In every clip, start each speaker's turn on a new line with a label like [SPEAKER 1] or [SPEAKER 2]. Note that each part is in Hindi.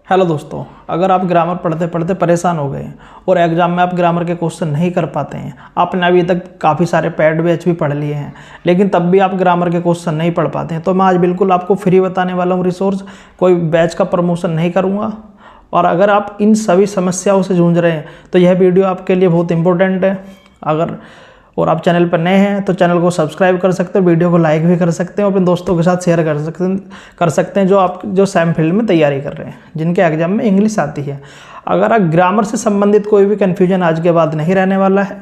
[SPEAKER 1] हेलो दोस्तों, अगर आप ग्रामर पढ़ते पढ़ते परेशान हो गए हैं और एग्जाम में आप ग्रामर के क्वेश्चन नहीं कर पाते हैं, आपने अभी तक काफ़ी सारे पैड बैच भी पढ़ लिए हैं लेकिन तब भी आप ग्रामर के क्वेश्चन नहीं पढ़ पाते हैं, तो मैं आज बिल्कुल आपको फ्री बताने वाला हूँ रिसोर्स। कोई बैच का प्रमोशन नहीं करूँगा। और अगर आप इन सभी समस्याओं से जूझ रहे हैं तो यह वीडियो आपके लिए बहुत इंपॉर्टेंट है। और आप चैनल पर नए हैं तो चैनल को सब्सक्राइब कर सकते हो, वीडियो को लाइक भी कर सकते हैं, अपने दोस्तों के साथ शेयर कर सकते हैं जो सेम फील्ड में तैयारी कर रहे हैं, जिनके एग्जाम में इंग्लिश आती है। अगर आप ग्रामर से संबंधित कोई भी कन्फ्यूजन आज के बाद नहीं रहने वाला है,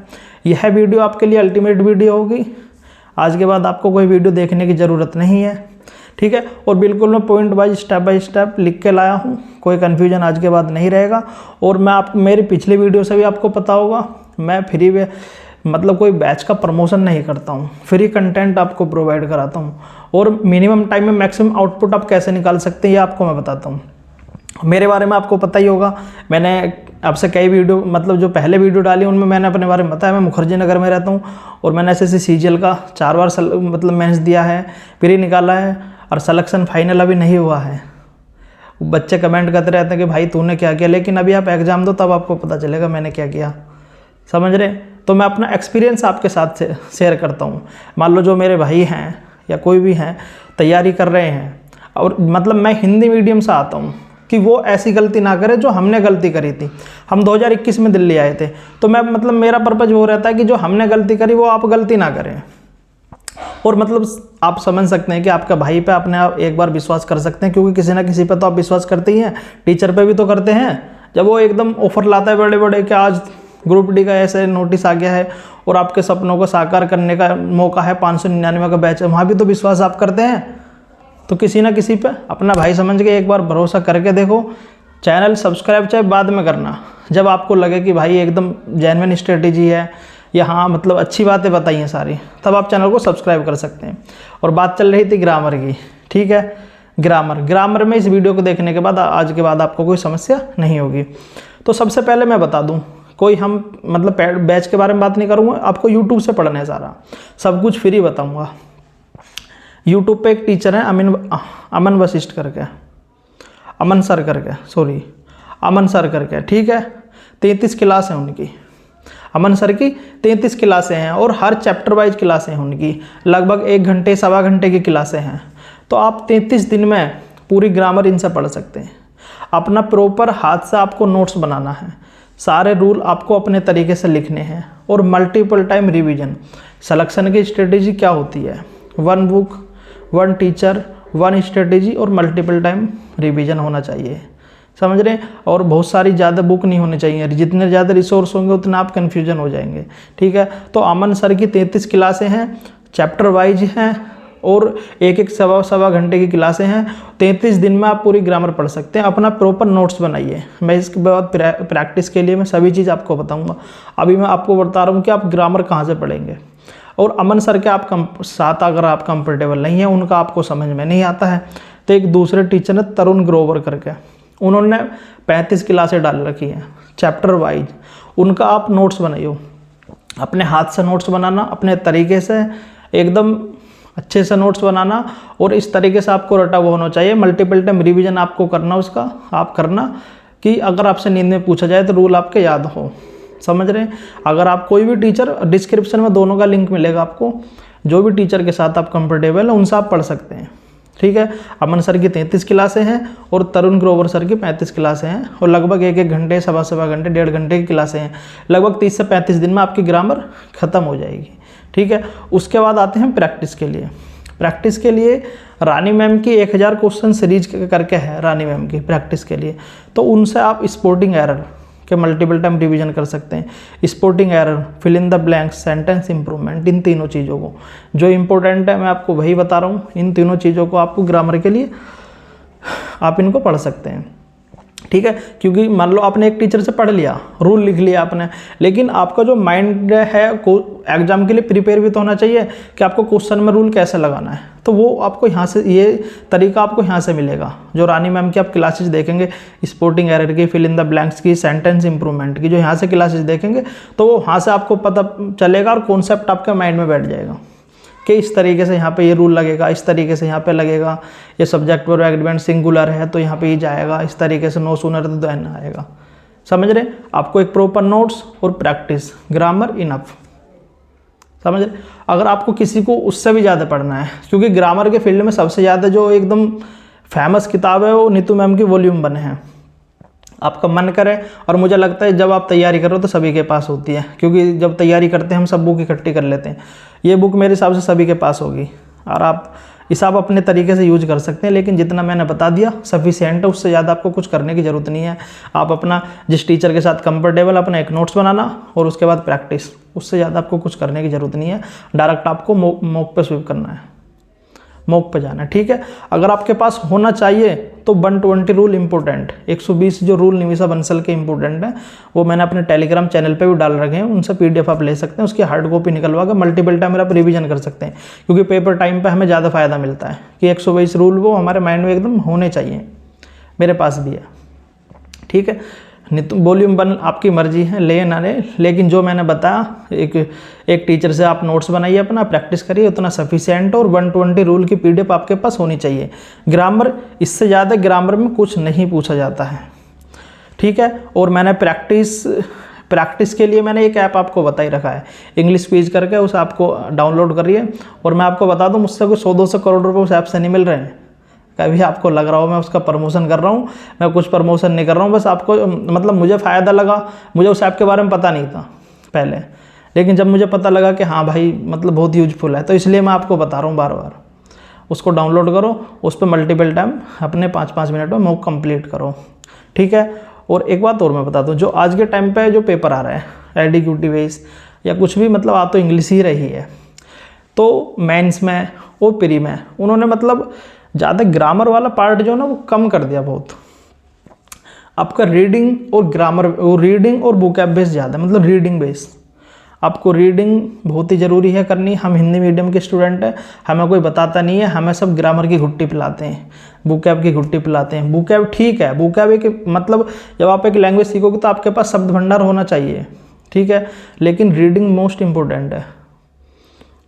[SPEAKER 1] यह वीडियो आपके लिए अल्टीमेट वीडियो होगी। आज के बाद आपको कोई वीडियो देखने की ज़रूरत नहीं है, ठीक है। और बिल्कुल मैं point wise step by step लिख के लाया हूँ, कोई कन्फ्यूजन आज के बाद नहीं रहेगा। और मैं मेरी पिछली वीडियो से भी आपको पता होगा, मैं फ्री में मतलब कोई बैच का प्रमोशन नहीं करता हूँ, फ्री कंटेंट आपको प्रोवाइड कराता हूँ। और मिनिमम टाइम में मैक्सिमम आउटपुट आप कैसे निकाल सकते हैं ये आपको मैं बताता हूँ। मेरे बारे में आपको पता ही होगा, मैंने आपसे कई वीडियो मतलब जो पहले वीडियो डाली उनमें मैंने अपने बारे में बताया। मैं मुखर्जी नगर में रहता हूँ और मैंने SSC CGL का 4 बार मतलब मेंस दिया है, प्री निकाला है और सिलेक्शन फाइनल अभी नहीं हुआ है। बच्चे कमेंट करते रहते हैं कि भाई तूने क्या किया, लेकिन अभी आप एग्ज़ाम दो तब आपको पता चलेगा मैंने क्या किया, समझ रहे। तो मैं अपना एक्सपीरियंस आपके साथ शेयर करता हूँ। मान लो जो मेरे भाई हैं या कोई भी हैं तैयारी कर रहे हैं, और मतलब मैं हिंदी मीडियम से आता हूँ, कि वो ऐसी गलती ना करे जो हमने गलती करी थी। हम 2021 में दिल्ली आए थे, तो मैं मतलब मेरा पर्पज़ वो रहता है कि जो हमने गलती करी वो आप गलती ना करें। और मतलब आप समझ सकते हैं कि आपका भाई पे अपने आप एक बार विश्वास कर सकते हैं, क्योंकि किसी ना किसी पे तो आप विश्वास करते ही हैं, टीचर पे भी तो करते हैं। जब वो एकदम ऑफर लाता है बड़े बड़े कि आज ग्रुप डी का ऐसे नोटिस आ गया है और आपके सपनों को साकार करने का मौका है, 599 का बैच है, वहाँ भी तो विश्वास आप करते हैं। तो किसी ना किसी पे अपना भाई समझ के एक बार भरोसा करके देखो। चैनल सब्सक्राइब चाहे बाद में करना, जब आपको लगे कि भाई एकदम जेन्युइन स्ट्रेटेजी है या हाँ मतलब अच्छी बातें बताई हैं सारी, तब आप चैनल को सब्सक्राइब कर सकते हैं। और बात चल रही थी ग्रामर की, ठीक है। ग्रामर में इस वीडियो को देखने के बाद आज के बाद आपको कोई समस्या नहीं होगी। तो सबसे पहले मैं बता दूं, कोई हम मतलब बैच के बारे में बात नहीं करूँगा, आपको यूट्यूब से पढ़ना है, सारा सब कुछ फ्री बताऊँगा। यूट्यूब पे एक टीचर है अमन वशिष्ठ करके, अमन सर करके, ठीक है। 33 क्लास हैं उनकी, अमन सर की 33 क्लासें हैं और हर चैप्टर वाइज क्लासें हैं उनकी, लगभग 1 घंटे सवा घंटे की क्लासें हैं। तो आप 33 दिन में पूरी ग्रामर इनसे पढ़ सकते हैं। अपना प्रॉपर हाथ से आपको नोट्स बनाना है, सारे रूल आपको अपने तरीके से लिखने हैं और मल्टीपल टाइम रिवीजन। सिलेक्शन की स्ट्रेटेजी क्या होती है, 1 बुक 1 टीचर 1 स्ट्रेटेजी और मल्टीपल टाइम रिवीजन होना चाहिए, समझ रहे हैं। और बहुत सारी ज़्यादा बुक नहीं होनी चाहिए, जितने ज़्यादा रिसोर्स होंगे उतना आप कन्फ्यूजन हो जाएंगे, ठीक है। तो अमन सर की 33 क्लासें हैं, चैप्टर वाइज हैं और एक सवा घंटे की क्लासें हैं। 33 दिन में आप पूरी ग्रामर पढ़ सकते हैं। अपना प्रॉपर नोट्स बनाइए। मैं इसके बाद प्रैक्टिस के लिए मैं सभी चीज़ आपको बताऊंगा। अभी मैं आपको बता रहा हूँ कि आप ग्रामर कहाँ से पढ़ेंगे। और अमन सर के आप साथ अगर आप कंफर्टेबल नहीं है, उनका आपको समझ में नहीं आता है, तो एक दूसरे टीचर है तरुण ग्रोवर करके, उन्होंने 35 क्लासें डाल रखी हैं चैप्टर वाइज। उनका आप नोट्स बनाइए, अपने हाथ से नोट्स बनाना, अपने तरीके से एकदम अच्छे से नोट्स बनाना, और इस तरीके से आपको रटा हुआ होना चाहिए। मल्टीपल टाइम रिवीजन आपको करना, उसका आप करना कि अगर आपसे नींद में पूछा जाए तो रूल आपके याद हो, समझ रहे हैं। अगर आप कोई भी टीचर, डिस्क्रिप्शन में दोनों का लिंक मिलेगा आपको, जो भी टीचर के साथ आप कंफर्टेबल है उनसे आप पढ़ सकते हैं, ठीक है। अमन सर की 33 क्लासें हैं और तरुण ग्रोवर सर की 35 क्लासें हैं और लगभग 1 घंटे सवा घंटे 1.5 घंटे की क्लासें हैं। लगभग 30 से 35 दिन में आपकी ग्रामर ख़त्म हो जाएगी, ठीक है। उसके बाद आते हैं प्रैक्टिस के लिए। प्रैक्टिस के लिए रानी मैम की 1000 क्वेश्चन सीरीज करके है, रानी मैम की प्रैक्टिस के लिए। तो उनसे आप स्पोर्टिंग एरर के मल्टीपल टाइम रिवीजन कर सकते हैं। Spotting error, fill in the blanks, sentence improvement, इन तीनों चीज़ों को जो इंपॉर्टेंट है मैं आपको वही बता रहा हूँ। इन तीनों चीज़ों को आपको ग्रामर के लिए आप इनको पढ़ सकते हैं, ठीक है। क्योंकि मान लो आपने एक टीचर से पढ़ लिया, रूल लिख लिया आपने, लेकिन आपका जो माइंड है एग्जाम के लिए प्रिपेयर भी तो होना चाहिए कि आपको क्वेश्चन में रूल कैसे लगाना है। तो वो आपको यहाँ से, ये तरीका आपको यहाँ से मिलेगा। जो रानी मैम की आप क्लासेज देखेंगे, स्पोर्टिंग एरर की, फिल इन द ब्लैंक्स की, सेंटेंस इंप्रूवमेंट की, जो यहाँ से क्लासेज देखेंगे तो वो वहाँ से आपको पता चलेगा और कॉन्सेप्ट आपके माइंड में बैठ जाएगा, कि इस तरीके से यहाँ पे ये रूल लगेगा, इस तरीके से यहाँ पे लगेगा, ये सब्जेक्ट वर्ब एग्रीमेंट सिंगुलर है तो यहाँ पे ये जाएगा, इस तरीके से नो सूनर देन आएगा। समझ रहे? आपको एक प्रॉपर नोट्स और प्रैक्टिस, ग्रामर इनफ। समझ रहे? अगर आपको किसी को उससे भी ज़्यादा पढ़ना है, क्योंकि ग्रामर के फील्ड में सबसे ज़्यादा जो एकदम फेमस किताब है वो नीतू मैम की वॉल्यूम 1 है। आपका मन करे, और मुझे लगता है जब आप तैयारी करो तो सभी के पास होती है, क्योंकि जब तैयारी करते हैं हम सब बुक इकट्ठी कर लेते हैं। ये बुक मेरे हिसाब से सभी के पास होगी, और आप इसे आप अपने तरीके से यूज कर सकते हैं, लेकिन जितना मैंने बता दिया सफिशिएंट है, उससे ज़्यादा आपको कुछ करने की ज़रूरत नहीं है। आप अपना जिस टीचर के साथ कंफर्टेबल, अपना एक नोट्स बनाना और उसके बाद प्रैक्टिस, उससे ज़्यादा आपको कुछ करने की ज़रूरत नहीं है। डायरेक्ट आपको मॉक पे स्विप करना है, मॉक पे जाना है। ठीक है? अगर आपके पास होना चाहिए तो 120 रूल इंपॉर्टेंट, 120 जो रूल निमिषा बंसल के इंपॉर्टेंट हैं, वो मैंने अपने टेलीग्राम चैनल पे भी डाल रखे हैं, उनसे PDF आप ले सकते हैं, उसकी हार्ड कॉपी निकलवा कर मल्टीपल टाइम आप रिवीजन कर सकते हैं, क्योंकि पेपर टाइम पे हमें ज़्यादा फायदा मिलता है कि 120 रूल वो हमारे माइंड में एकदम होने चाहिए। मेरे पास भी है। ठीक है? वॉल्यूम 1 आपकी मर्जी है, ले ना ले, लेकिन जो मैंने बताया, एक टीचर से आप नोट्स बनाइए, अपना प्रैक्टिस करिए, उतना सफिशिएंट, और 120 रूल की PDF आपके पास होनी चाहिए। ग्रामर, इससे ज़्यादा ग्रामर में कुछ नहीं पूछा जाता है। ठीक है? और मैंने प्रैक्टिस के लिए मैंने एक ऐप आपको बता ही रखा है, इंग्लिश क्विज करके, उस ऐप को डाउनलोड करिए। और मैं आपको बता दूँ, मुझसे कोई 100-200 करोड़ रुपये उस ऐप से नहीं मिल रहे हैं। कभी आपको लग रहा हो मैं उसका प्रमोशन कर रहा हूँ, मैं कुछ प्रमोशन नहीं कर रहा हूँ, बस आपको मतलब मुझे फ़ायदा लगा। मुझे उस ऐप के बारे में पता नहीं था पहले, लेकिन जब मुझे पता लगा कि हाँ भाई मतलब बहुत यूजफुल है, तो इसलिए मैं आपको बता रहा हूँ बार बार। उसको डाउनलोड करो, उस पर मल्टीपल टाइम अपने 5-5 मिनट में मॉक कंप्लीट करो। ठीक है? और एक बात और मैं बता दूँ, जो आज के टाइम पर जो पेपर आ रहा है LDQT बेस या कुछ भी, मतलब आ तो इंग्लिश ही रही है, तो मेंस में और प्री में उन्होंने मतलब ज़्यादा ग्रामर वाला पार्ट जो ना वो कम कर दिया बहुत। आपका रीडिंग और ग्रामर, रीडिंग और वोकैब बेस ज़्यादा, मतलब रीडिंग बेस। आपको रीडिंग बहुत ही ज़रूरी है करनी। हम हिंदी मीडियम के स्टूडेंट हैं, हमें कोई बताता नहीं है, हमें सब ग्रामर की घुट्टी पिलाते हैं, वोकैब की घुट्टी पिलाते हैं। वोकैब ठीक है, वोकैब एक मतलब जब आप एक लैंग्वेज सीखोगे तो आपके पास शब्द भंडार होना चाहिए। ठीक है? लेकिन रीडिंग मोस्ट इंपॉर्टेंट है।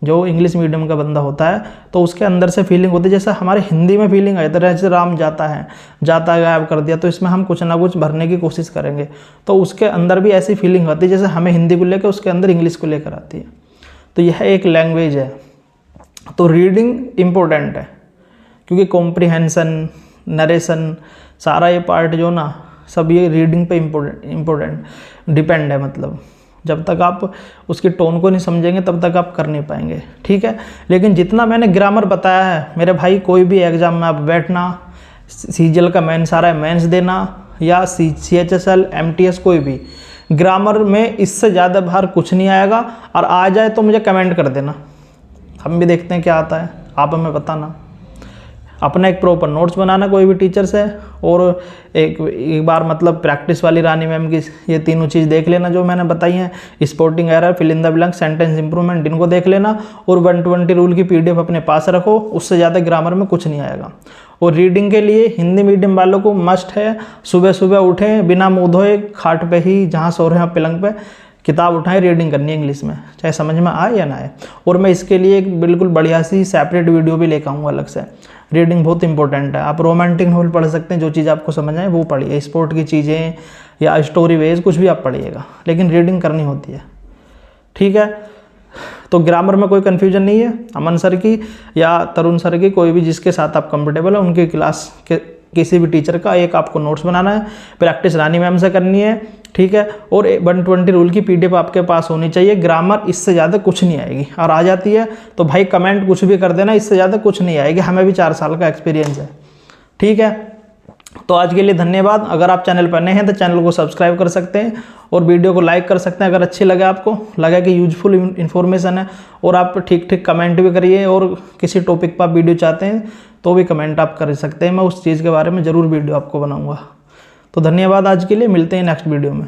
[SPEAKER 1] जो इंग्लिश मीडियम का बंदा होता है तो उसके अंदर से फीलिंग होती है, जैसे हमारे हिंदी में फीलिंग आई, तरह से राम जाता है, जाता गायब कर दिया, तो इसमें हम कुछ ना कुछ भरने की कोशिश करेंगे, तो उसके अंदर भी ऐसी फीलिंग होती है जैसे हमें हिंदी को लेकर उसके अंदर इंग्लिश को लेकर आती है। तो यह एक लैंग्वेज है, तो रीडिंग इम्पोर्टेंट है, क्योंकि कॉम्प्रिहेंसन, नरेशन, सारा ये पार्ट जो ना सब ये रीडिंग पे इम्पोर्टेंट डिपेंड है। मतलब जब तक आप उसकी टोन को नहीं समझेंगे तब तक आप कर नहीं पाएंगे। ठीक है? लेकिन जितना मैंने ग्रामर बताया है मेरे भाई, कोई भी एग्जाम में आप बैठना, CGL का मेंस आ रहा है, मेंस देना, या CHSL MTS, कोई भी ग्रामर में इससे ज़्यादा बाहर कुछ नहीं आएगा। और आ जाए तो मुझे कमेंट कर देना, हम भी देखते हैं क्या आता है, आप हमें बताना। अपना एक प्रॉपर नोट्स बनाना कोई भी टीचर से, और एक बार मतलब प्रैक्टिस वाली रानी मैम की ये तीनों चीज़ देख लेना जो मैंने बताई हैं, spotting error, fill in the blank, sentence improvement, इनको देख लेना। और 120 रूल की PDF अपने पास रखो, उससे ज़्यादा ग्रामर में कुछ नहीं आएगा। और रीडिंग के लिए हिंदी मीडियम वालों को मस्ट है, सुबह सुबह उठें, बिना मुँह धोए, खाट पे ही जहाँ सो रहे हैं पलंग पे, किताब उठाएं, रीडिंग करनी है इंग्लिश में, चाहे समझ में आए या ना आए। और मैं इसके लिए एक बिल्कुल बढ़िया सी सेपरेट वीडियो भी लेकर आऊँगा अलग से। रीडिंग बहुत इंपॉर्टेंट है। आप रोमांटिक नॉवल पढ़ सकते हैं, जो चीज़ आपको समझ आए वो पढ़िए, स्पोर्ट की चीज़ें या स्टोरी वेज कुछ भी आप पढ़िएगा, लेकिन रीडिंग करनी होती है। ठीक है? तो ग्रामर में कोई कन्फ्यूजन नहीं है। अमन सर की या तरुण सर की, कोई भी जिसके साथ आप कंफर्टेबल है, उनकी क्लास के किसी भी टीचर का एक आपको नोट्स बनाना है, प्रैक्टिस रानी मैम से करनी है। ठीक है? और 120 रूल की PDF आपके पास होनी चाहिए। ग्रामर इससे ज़्यादा कुछ नहीं आएगी, और आ जाती है तो भाई कमेंट कुछ भी कर देना, इससे ज़्यादा कुछ नहीं आएगी। हमें भी 4 साल का एक्सपीरियंस है। ठीक है? तो आज के लिए धन्यवाद। अगर आप चैनल पर नए हैं तो चैनल को सब्सक्राइब कर सकते हैं और वीडियो को लाइक कर सकते हैं अगर अच्छी लगे, आपको लगा कि यूजफुल इन्फॉर्मेशन है। और आप ठीक कमेंट भी करिए, और किसी टॉपिक पर आप वीडियो चाहते हैं तो भी कमेंट आप कर सकते हैं, मैं उस चीज़ के बारे में ज़रूर वीडियो आपको बनाऊंगा। तो धन्यवाद आज के लिए, मिलते हैं नेक्स्ट वीडियो में।